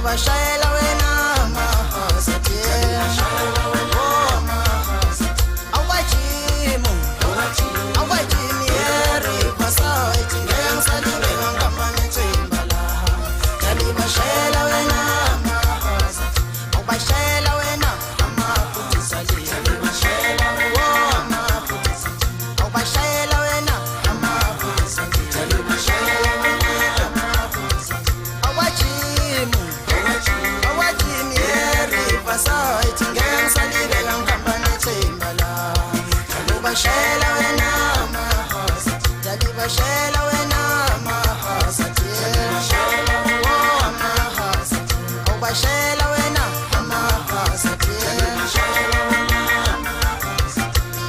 Talibashayela wena mahasati oh mahasati awajimu awajimi eri pasai tingeng salibe ngamane tsimbala talibashayela wena mahasati awashayela wena amafutizali talibashayela oh mahasati awashayela wena amafutizali talibashayela wena amafutizali awajimu pasai tingeng salibe ngamane tsimbala talibashayela wena mahasati talibashayela wena mahasati oh mahasati awashayela wena mahasati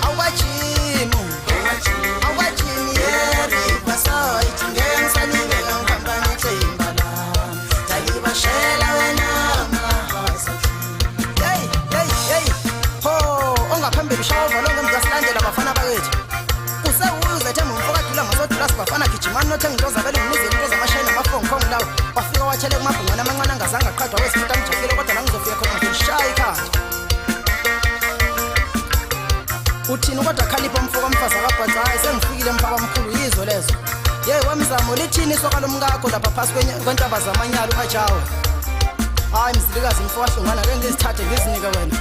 awajimu eri pasai tingeng salibe ngamane tsimbala talibashayela wena phambili shova lonke ngiyasilandela bafana bakwethu usewuze themba umfoka dula masodula sibafana gijimani nothenga into zabele nginize into zamashayina amafonkhongo lawo wafika wathele kumabhungwana amancane angazange aqhadwa wesifita ngijokile kodwa la ngizofika khona ngishaya ikhanda uthini kodwa khalipha umfoka umfazi akabhaca hayi sengifikile mphaka omkhulu yizo lezo ye wamzamo lithini isoka lomkakho lapha phasi kwentaba zamanyala uhajawe hayi mzilikazi mfoka hlongana ke ngizithathe ngizinike wena